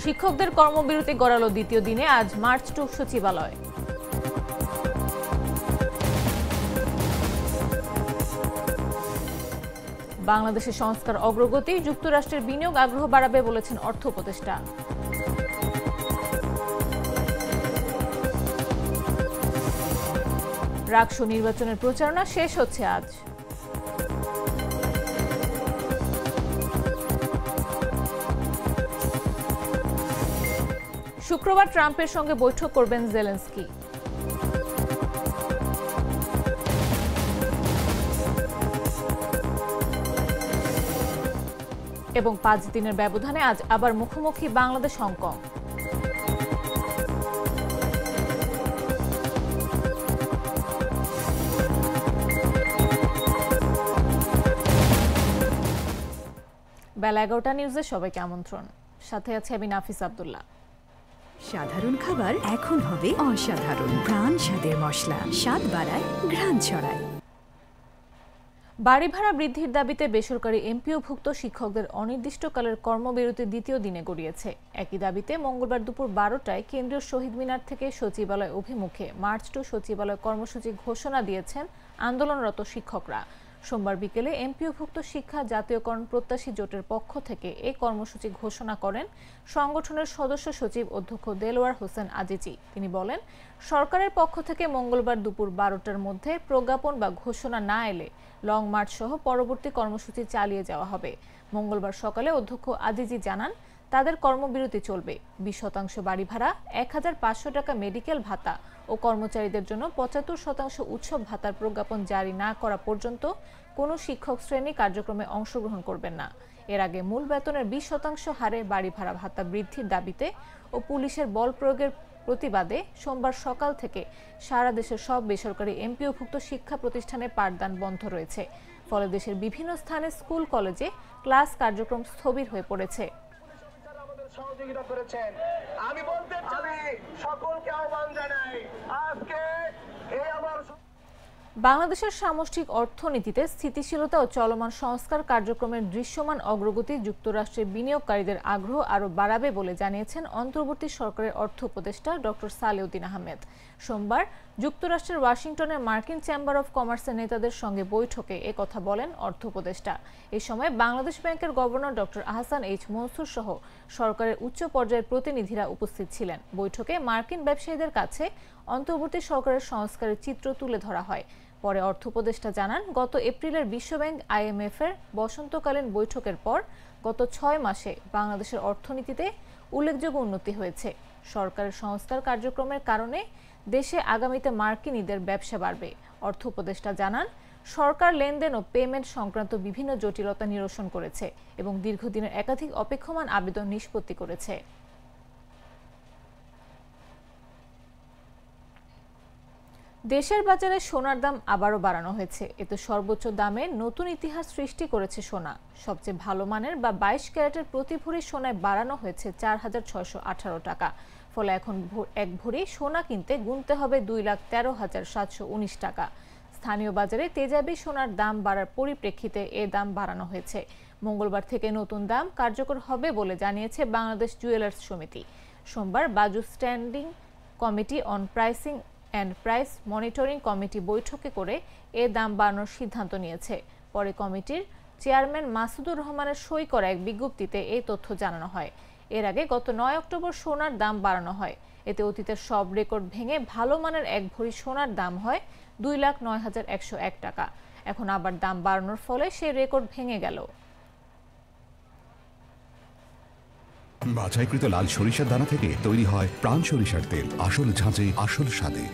শিক্ষকদের কর্মবিরতি গড়ালো দ্বিতীয় দিনে, আজ মার্চ টু সচিবালয়। বাংলাদেশের সংস্কার অগ্রগতি, যুক্তরাষ্ট্রের বিনিয়োগ আগ্রহ বাড়াবে বলেছেন অর্থ উপদেষ্টা। রাকসু নির্বাচনের প্রচারণা শেষ হচ্ছে আজ। শুক্রবার ট্রাম্পের সঙ্গে বৈঠক করবেন জেলেনস্কি। এবং 5 দিনের ব্যবধানে আজ আবার মুখোমুখি বাংলাদেশ হংকং। বেলা 11টা নিউজে সবাইকে আমন্ত্রণ। সাথে আছে আমি নাফিস আব্দুল্লাহ। সাধারণ খাবার এখন হবে অসাধারণ। প্রাণ স্বাদের মশলা, স্বাদ বাড়ায়, ঘ্রাণ ছড়ায়। বাড়ি ভাড়া বৃদ্ধির দাবিতে বেসরকারি এমপিওভুক্ত শিক্ষকদের অনির্দিষ্টকালের কর্মবিরতি দ্বিতীয় দিনে গড়িয়েছে। একই দাবিতে মঙ্গলবার দুপুর 12টায় কেন্দ্রীয় শহীদ মিনার থেকে সচিবালয় অভিমুখে মার্চ টু সচিবালয় কর্মসূচি ঘোষণা দিয়েছেন আন্দোলনরত শিক্ষকরা। সোমবার বিকেলে এমপিওভুক্ত শিক্ষা জাতীয়করণ প্রত্যাশী জোটের পক্ষ থেকে এই কর্মসূচি ঘোষণা করেন সংগঠনের সদস্য সচিব অধ্যক্ষ দেলোয়ার হোসেন আজিজি। তিনি বলেন, সরকারের পক্ষ থেকে মঙ্গলবার দুপুর 12টার মধ্যে প্রজ্ঞাপন বা ঘোষণা না এলে লং মার্চ সহ পরবর্তী কর্মসূচি চালিয়ে যাওয়া হবে। মঙ্গলবার সকালে অধ্যক্ষ আজিজি জানান, তাদের কর্মবিরতি চলবে। 20% বাড়ি ভাড়া, 1500 টাকা মেডিকেল ভাতা ও কর্মচারীদের জন্য 75% উৎসব ভাতার প্রজ্ঞাপন জারি না করা পর্যন্ত কোনো শিক্ষক শ্রেণী কার্যক্রমে অংশগ্রহণ করবেন না। এর আগে মূল বেতনের 20% হারে বাড়ি ভাড়া ভাতা বৃদ্ধির দাবিতে ও পুলিশের বল প্রয়োগের প্রতিবাদে সোমবার সকাল থেকে সারা দেশের সব বেসরকারি এমপিওভুক্ত শিক্ষা প্রতিষ্ঠানে পাঠদান বন্ধ রয়েছে। ফলে দেশের বিভিন্ন স্থানে স্কুল কলেজে ক্লাস কার্যক্রম স্থবির হয়ে পড়েছে। সহযোগিতা করেছেন, আমি বলতে চাই সকলকে আহ্বান জানাই, আজকে এই আমার বাংলাদেশের সামষ্টিক অর্থনীতিতে স্থিতিশীলতা ও চলমান সংস্কার কার্যক্রমের দৃশ্যমান অগ্রগতি যুক্তরাষ্ট্রের বিনিয়োগকারীদের আগ্রহ আরও বাড়াবে বলে জানিয়েছেন অন্তর্বর্তী সরকারের অর্থ উপদেষ্টা ডক্টর সালেউদ্দিন আহমেদ। সোমবার যুক্তরাষ্ট্রের ওয়াশিংটনের মার্কিন চেম্বার অব কমার্সের নেতাদের সঙ্গে বৈঠকে একথা বলেন অর্থ উপদেষ্টা। এই সময় বাংলাদেশ ব্যাংকের governor doctor Ahsan H Mansur সহ সরকারের উচ্চ পর্যায়ের প্রতিনিধিরা উপস্থিত ছিলেন। বৈঠকে মার্কিন ব্যবসায়ীদের কাছে অন্তর্বর্তী সরকারের সংস্কারের চিত্র তুলে ধরা হয়। পরে অর্থ উপদেষ্টা জানান, গত এপ্রিলের বিশ্বব্যাংক IMF এর বসন্তকালীন বৈঠকের পর গত 6 মাসে বাংলাদেশের অর্থনীতিতে উল্লেখযোগ্য উন্নতি হয়েছে। সরকারের সংস্কার কার্যক্রমের কারণে দেশে আগামীতে মার্কিনীদের ব্যবসা বাড়বে। অর্থ উপদেষ্টা জানান, সরকার লেনদেন ও পেমেন্ট সংক্রান্ত বিভিন্ন জটিলতা নিরসন করেছে এবং দীর্ঘদিনের একাধিক অপেক্ষমান আবেদন নিষ্পত্তি করেছে। দেশের বাজারে সোনার দাম আবারও বাড়ানো হয়েছে। এতে সর্বোচ্চ দামে নতুন ইতিহাস সৃষ্টি করেছে সোনা। সবচেয়ে ভালো মানের বা 22 ক্যারেটের প্রতি ভরি সোনায় বাড়ানো হয়েছে 4618 টাকা। ফলে এখন এক ভরি সোনা কিনতে গুনতে হবে 2,13,719 টাকা। স্থানীয় বাজারে তেজাবি সোনার দাম বাড়ার পরিপ্রেক্ষিতে এ দাম বাড়ানো হয়েছে। মঙ্গলবার থেকে নতুন দাম কার্যকর হবে বলে জানিয়েছে বাংলাদেশ জুয়েলার্স সমিতি। সোমবার বাজু standing committee on pricing and price monitoring committee বৈঠকে করে এ দাম বাড়ানোর সিদ্ধান্ত নিয়েছে। পরে কমিটির চেয়ারম্যান মাসুদুর রহমানের সই করা এক বিজ্ঞপ্তিতে এই তথ্য জানানো হয়। এর আগে গত 9 অক্টোবর সোনার দাম বাড়ানো হয়। এতে অতীতের সব রেকর্ড ভেঙে ভালো মানের এক ভরি সোনার দাম হয় 2,09,101 টাকা। এখন আবার দাম বাড়ানোর ফলে সেই রেকর্ড ভেঙে গেল। বাছাইকৃত লাল সরিষার দানা থেকে তৈরি হয় প্রাণ সরিষার তেল, আসল ঝাঁঝে আসল স্বাদে।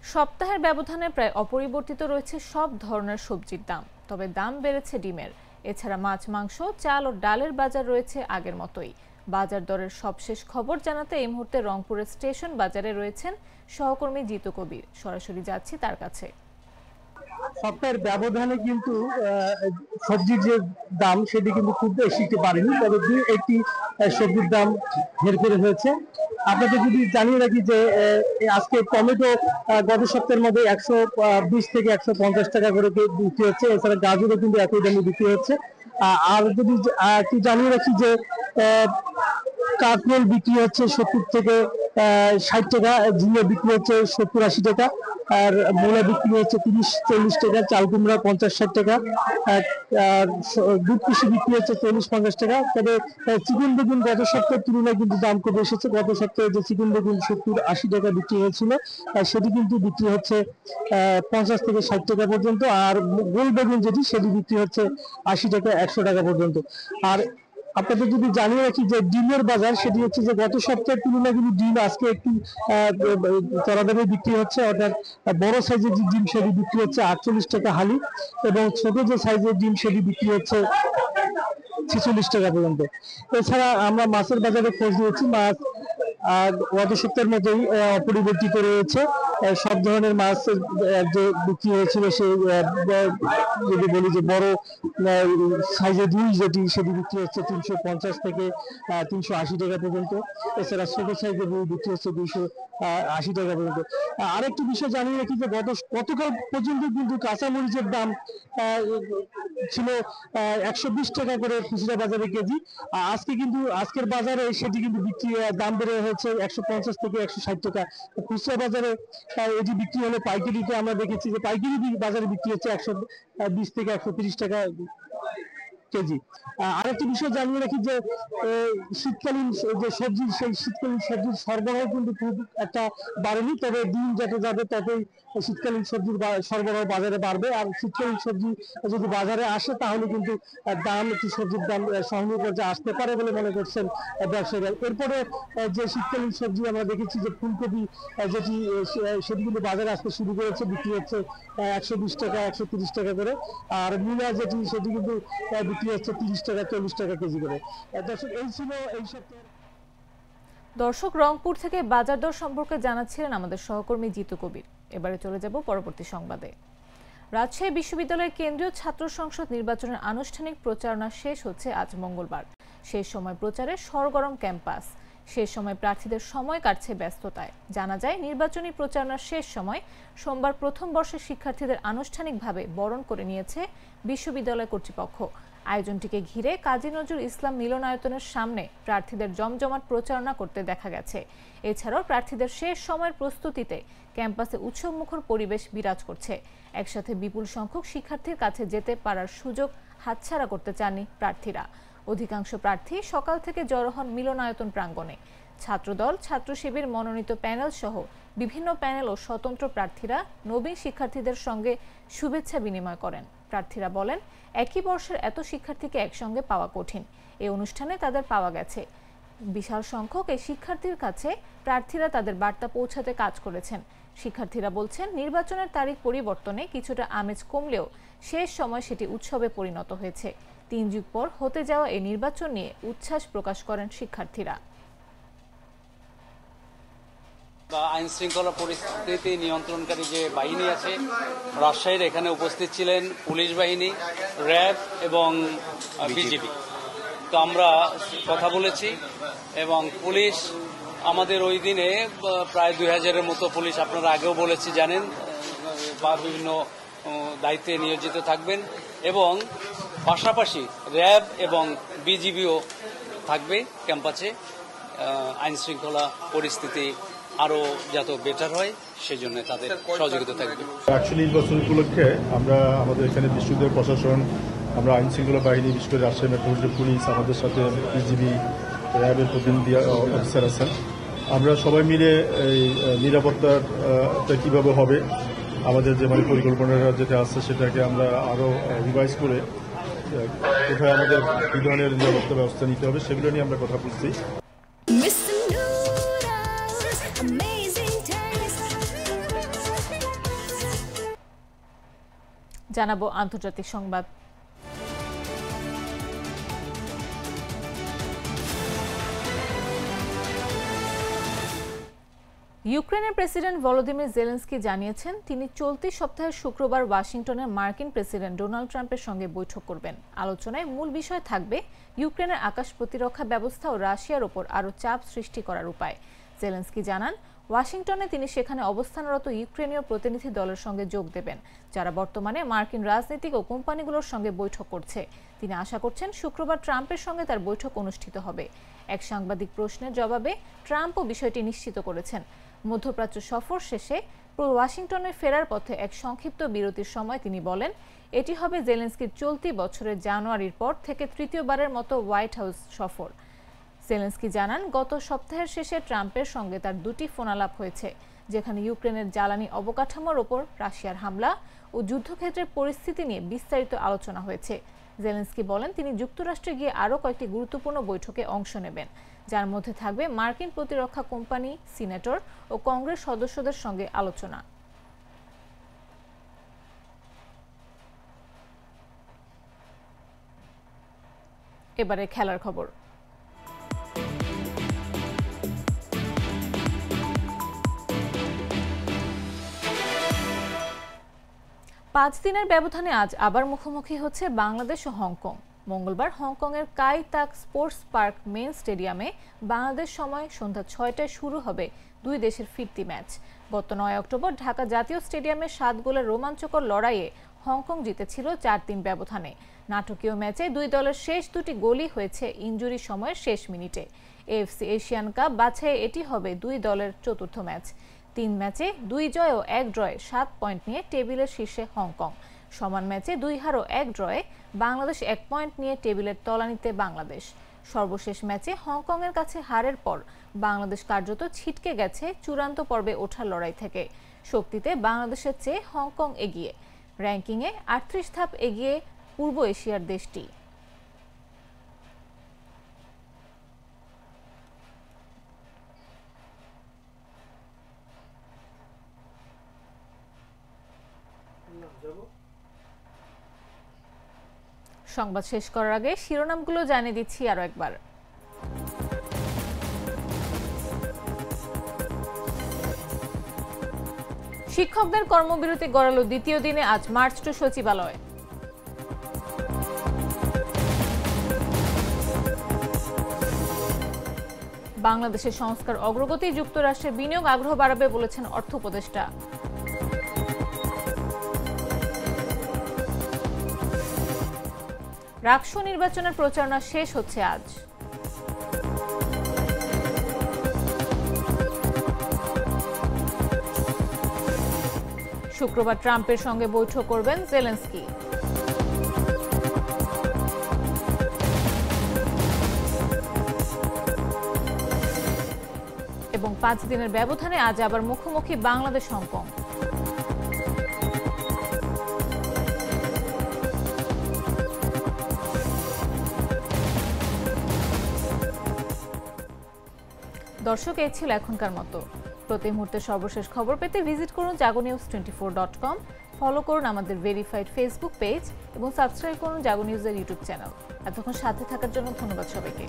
সপ্তাহের ব্যবধানে প্রায় অপরিবর্তিত রয়েছে সব ধরনের সবজির দাম, তবে দাম বেড়েছে ডিমের। এছাড়া মাছ, মাংস, চাল ও ডালের বাজার রয়েছে আগের মতোই। বাজার দরের সবশেষ খবর জানাতে এই মুহূর্তে রংপুরের স্টেশন বাজারে রয়েছেন সহকর্মী জিতু কবির। সরাসরি যাচ্ছি তার কাছে। সপ্তাহের ব্যবধানে কিন্তু সবজির যে দাম সেটি কিন্তু খুব বেশি বাড়েনি, তবে একটি সবজির দাম হেরফের হয়েছে। আপনাদের যদি জানিয়ে রাখি যে আজকে টমেটো গত সপ্তাহের মধ্যে 120 থেকে 150 টাকা করে বিক্রি হচ্ছে। এছাড়া গাজরও কিন্তু একই দামে বিক্রি হচ্ছে। আর যদি একটু জানিয়ে রাখি যে কাঁকরোল বিক্রি হচ্ছে 70 থেকে 60 টাকা, ঝিঙে বিক্রি হচ্ছে 70-80 টাকা, আর মূলা বিক্রি হচ্ছে 30-40 টাকা, চাল কুমড়া 50-60 টাকা, আর দুধ কৃষি বিক্রি হচ্ছে 40-50 টাকা। তবে চিকন বেগুন গত সপ্তাহের তুলনায় কিন্তু দাম কমে এসেছে। গত সপ্তাহে যে চিকন বেগুন 70-80 টাকা বিক্রি হয়েছিল সেটি কিন্তু বিক্রি হচ্ছে 50 থেকে 60 টাকা পর্যন্ত। আর গোল বেগুন যেটি সেটি বিক্রি হচ্ছে 80 টাকা 100 টাকা পর্যন্ত। আর আপনাদের যদি জানিয়ে রাখি যে ডিমের বাজার, সেটি হচ্ছে যে গত সপ্তাহের তুলনায় কিন্তু ডিম আজকে একটু চড়া দামে বিক্রি হচ্ছে। অর্থাৎ বড় সাইজের যে ডিম সেটি বিক্রি হচ্ছে 48 টাকা হালি, এবং ছোট যে সাইজের ডিম সেটি বিক্রি হচ্ছে 46 টাকা পর্যন্ত। এছাড়া আমরা মাছের বাজারে খোঁজ নিয়েছি, মাছ গত সপ্তাহের মতোই অপরিবর্তিত রয়েছে। সব ধরনের মাছ যে বিক্রি হয়েছিল, সেই যদি বলি যে বড় সাইজের রুই যেটি সেটি বিক্রি হচ্ছে 350 থেকে 380 টাকা পর্যন্ত। এছাড়া ছোট সাইজের রুই বিক্রি হচ্ছে 280 টাকা পর্যন্ত। আরেকটি বিষয় জানিয়ে রাখি যে গতকাল পর্যন্ত কিন্তু কাঁচামরিচের দাম ছিল 120 টাকা করে খুচরা বাজারে কেজি। আজকে কিন্তু আজকের বাজারে সেটি কিন্তু দাম বেড়ে হচ্ছে 150 থেকে 160 টাকা। খুচরা বাজারে এটি বিক্রি হলে পাইকারিতে আমরা দেখেছি যে পাইকারি বাজারে বিক্রি হচ্ছে 120 থেকে 130 টাকা কেজি। আরেকটি বিষয় জানিয়ে রাখি যে শীতকালীন যে সবজি, সেই শীতকালীন সবজির সরবরাহ কিন্তু খুব একটা বাড়েনি। তবে দিন যত যাবে ততই শীতকালীন সবজির সরবরাহ বাজারে বাড়বে। আর শীতকালীন সবজি যদি বাজারে আসে তাহলে কিন্তু দাম, একটু সবজির দাম সহনীয় পর্যায়ে আসতে পারে বলে মনে করছেন ব্যবসায়ীরা। এরপরে যে শীতকালীন সবজি আমরা দেখেছি যে ফুলকপি যেটি সেটি কিন্তু বাজারে আসতে শুরু করেছে, বিক্রি হচ্ছে 120 টাকা 130 টাকা করে। আর মূলা যেটি সেটি কিন্তু বিক্রি হচ্ছে 30 টাকা 40 টাকা কেজি করে। দর্শক, এই ছিল এই সপ্তাহে। দর্শক, রংপুর থেকে বাজার দর সম্পর্কে জানাচ্ছিলেন আমাদের সহকর্মী জিতু কবির। এবারে চলে যাব পরবর্তী সংবাদে। রাজশাহী বিশ্ববিদ্যালয়ের কেন্দ্রীয় ছাত্র সংসদ নির্বাচনের আনুষ্ঠানিক প্রচারণা শেষ হচ্ছে আজ মঙ্গলবার। শেষ সময় প্রচারে সরগরম ক্যাম্পাস। শেষ সময় প্রার্থীদের সময় কাটছে ব্যস্ততায়। জানা যায়, নির্বাচনী প্রচারণার শেষ সময় সোমবার প্রথম বর্ষের শিক্ষার্থীদের আনুষ্ঠানিকভাবে বরণ করে নিয়েছে বিশ্ববিদ্যালয় কর্তৃপক্ষ। আয়োজনটিকে ঘিরে কাজী নজরুল ইসলাম মিলনায়তনের সামনে প্রার্থীদের জমজমাট প্রচারণা করতে দেখা গেছে। এছাড়াও প্রার্থীদের শেষ সময়ের প্রস্তুতিতে ক্যাম্পাসে উৎসবমুখর পরিবেশ বিরাজ করছে। একসাথে বিপুল সংখ্যক শিক্ষার্থীর কাছে যেতে পারার সুযোগ হাতছাড়া করতে চাননি প্রার্থীরা। অধিকাংশ প্রার্থী সকাল থেকে জড়ো হন মিলনায়তন প্রাঙ্গণে। ছাত্রদল, ছাত্র শিবির মনোনীত প্যানেল সহ বিভিন্ন প্যানেল ও স্বতন্ত্র প্রার্থীরা নবীন শিক্ষার্থীদের সঙ্গে শুভেচ্ছা বিনিময় করেন। প্রার্থীরা বলেন, একই বর্ষের এত শিক্ষার্থীকে একসঙ্গে পাওয়া কঠিন। এই অনুষ্ঠানে তাদের পাওয়া গেছে। বিশাল সংখ্যক এই শিক্ষার্থীর কাছে প্রার্থীরা তাদের বার্তা পৌঁছাতে কাজ করেছেন। শিক্ষার্থীরা বলছেন, নির্বাচনের তারিখ পরিবর্তনে কিছুটা আমেজ কমলেও শেষ সময় সেটি উৎসবে পরিণত হয়েছে। 3 যুগ পর হতে যাওয়া এই নির্বাচন নিয়ে উচ্ছ্বাস প্রকাশ করেন শিক্ষার্থীরা। আইন শৃঙ্খলা পরিস্থিতি নিয়ন্ত্রণকারী যে বাহিনী আছে রাজশাহীর, এখানে উপস্থিত ছিলেন পুলিশ বাহিনী, র্যাব এবং বিজিবি। তো আমরা কথা বলেছি এবং পুলিশ আমাদের ওই দিনে প্রায় 2000-এর মতো পুলিশ, আপনারা আগেও বলেছি জানেন, বা বিভিন্ন দায়িত্বে নিয়োজিত থাকবেন এবং পাশাপাশি র্যাব এবং বিজিবিও থাকবে ক্যাম্পাসে। আইন শৃঙ্খলা পরিস্থিতি আরো যাতে বেটার হয় সেজন্য তাদের সহযোগিতা থাকবে। অ্যাকচুয়ালি নির্বাচন উপলক্ষে আমরা আমাদের এখানে বিশ্ববিদ্যালয় প্রশাসন, আমরা আইন শৃঙ্খলা বাহিনী, বিশেষ করে রাজশাহী মেট্রোপলিটন পুলিশ, আমাদের সাথে বিজিবি, র্যাবের প্রতিনিধি অফিসার আছেন। আমরা সবাই মিলে এই নিরাপত্তাটা কিভাবে হবে, আমাদের যে পরিকল্পনাটা যেটা আছে সেটাকে আমরা আরো রিভাইজ করে কোথায় আমাদের কি ধরনের নিরাপত্তা ব্যবস্থা নিতে হবে সেগুলো নিয়ে আমরা কথা বলছি। জানাবো আন্তর্জাতিক সংবাদ। ইউক্রেনের প্রেসিডেন্ট ভলোদিমির জেলেনস্কি জানিয়েছেন, তিনি চলতি সপ্তাহের শুক্রবার ওয়াশিংটনে মার্কিন প্রেসিডেন্ট ডোনাল্ড ট্রাম্পের সঙ্গে বৈঠক করবেন। আলোচনায় মূল বিষয় থাকবে ইউক্রেনের আকাশ প্রতিরক্ষা ব্যবস্থা ও রাশিয়ার ওপর আরও চাপ সৃষ্টি করার উপায়। জেলেনস্কি জানান, ওয়াশিংটনে তিনি সেখানে অবস্থানরত ইউক্রেনীয় প্রতিনিধি দলের সঙ্গে যোগ দেবেন, যারা বর্তমানে মার্কিন রাজনীতিক ও কোম্পানিগুলোর সঙ্গে বৈঠক করছে। তিনি আশা করছেন শুক্রবার ট্রাম্পের সঙ্গে তার বৈঠক অনুষ্ঠিত হবে। এক সাংবাদিক প্রশ্নের জবাবে ট্রাম্পও বিষয়টি নিশ্চিত করেছেন। মধ্যপ্রাচ্য সফর শেষে ওয়াশিংটনে ফেরার পথে এক সংক্ষিপ্ত বিরতির সময় তিনি বলেন, এটি হবে জেলেনস্কির চলতি বছরের জানুয়ারির পর থেকে তৃতীয়বারের মতো হোয়াইট হাউস সফর। জেলেনস্কি জানান, গত সপ্তাহের শেষে ট্রাম্পের সঙ্গে তার দুটি ফোনালাপ হয়েছে, যেখানে ইউক্রেনের জ্বালানি অবকাঠামোর ওপর রাশিয়ার হামলা ও যুদ্ধক্ষেত্রের পরিস্থিতি নিয়ে বিস্তারিত আলোচনা হয়েছে। জেলেনস্কি বলেন, তিনি যুক্তরাষ্ট্রে গিয়ে আরও কয়েকটি গুরুত্বপূর্ণ বৈঠকে অংশ নেবেন, যার মধ্যে থাকবে মার্কিন প্রতিরক্ষা কোম্পানি, সিনেটর ও কংগ্রেস সদস্যদের সঙ্গে আলোচনা। এবারে খেলার খবর। পাঁচ দিনের ব্যবধানে আজ আবার মুখোমুখি হচ্ছে বাংলাদেশ ও হংকং। মঙ্গলবার হংকংয়ের কাই তাক স্পোর্টস পার্ক মেইন স্টেডিয়ামে বাংলাদেশ সময় সন্ধ্যা ৬টায় শুরু হবে দুই দেশের ফিরতি ম্যাচ। গত ৯ অক্টোবর ঢাকা জাতীয় স্টেডিয়ামে ৭ গোলের রোমাঞ্চকর লড়াইয়ে হংকং জিতেছিল ৪-৩ ব্যবধানে। নাটকীয় ম্যাচে দুই দলের শেষ দুটি গোলই হয়েছে ইনজুরি সময়ের শেষ মিনিটে। এএফসি এশিয়ান কাপ বাছাইয়ে এটি হবে দুই দলের চতুর্থ ম্যাচ। ৩ ম্যাচে ২ জয় ও ১ ড্রয়ে ৭ পয়েন্ট নিয়ে টেবিলের শীর্ষে হংকং। সমান ম্যাচে ২ হার ও ১ ড্রয়ে বাংলাদেশ ১ পয়েন্ট নিয়ে টেবিলের তলানিতে বাংলাদেশ। সর্বশেষ ম্যাচে হংকংয়ের কাছে হারের পর বাংলাদেশ কার্যত ছিটকে গেছে চূড়ান্ত পর্বে ওঠার লড়াই থেকে। শক্তিতে বাংলাদেশের চেয়ে হংকং এগিয়ে, র্যাঙ্কিংয়ে ৩৮ ধাপ এগিয়ে পূর্ব এশিয়ার দেশটি। সংবাদ শেষ করার আগে শিরোনামগুলো জানিয়ে দিচ্ছি আরো একবার। শিক্ষকদের কর্মবিরতি গড়ালো দ্বিতীয় দিনে আজ মার্চ টু সচিবালয়। বাংলাদেশের সংস্কার অগ্রগতি যুক্তরাষ্ট্রে বিনিয়োগ আগ্রহ বাড়াবে বলেছেন অর্থ উপদেষ্টা। রাকসু নির্বাচনের প্রচারণা শেষ হচ্ছে আজ। শুক্রবার ট্রাম্পের সঙ্গে বৈঠক করবেন জেলেনস্কি। এবং ৫ দিনের ব্যবধানে আজ আবার মুখোমুখি বাংলাদেশ হংকং। দর্শক, এই ছিল এখনকার মতো। প্রতি মুহূর্তে সর্বশেষ খবর পেতে ভিজিট করুন jagonews24.com, ফলো করুন আমাদের ভেরিফাইড ফেসবুক পেজ এবং সাবস্ক্রাইব করুন জাগো নিউজের ইউটিউব চ্যানেল। এতক্ষণ সাথে থাকার জন্য ধন্যবাদ সবাইকে।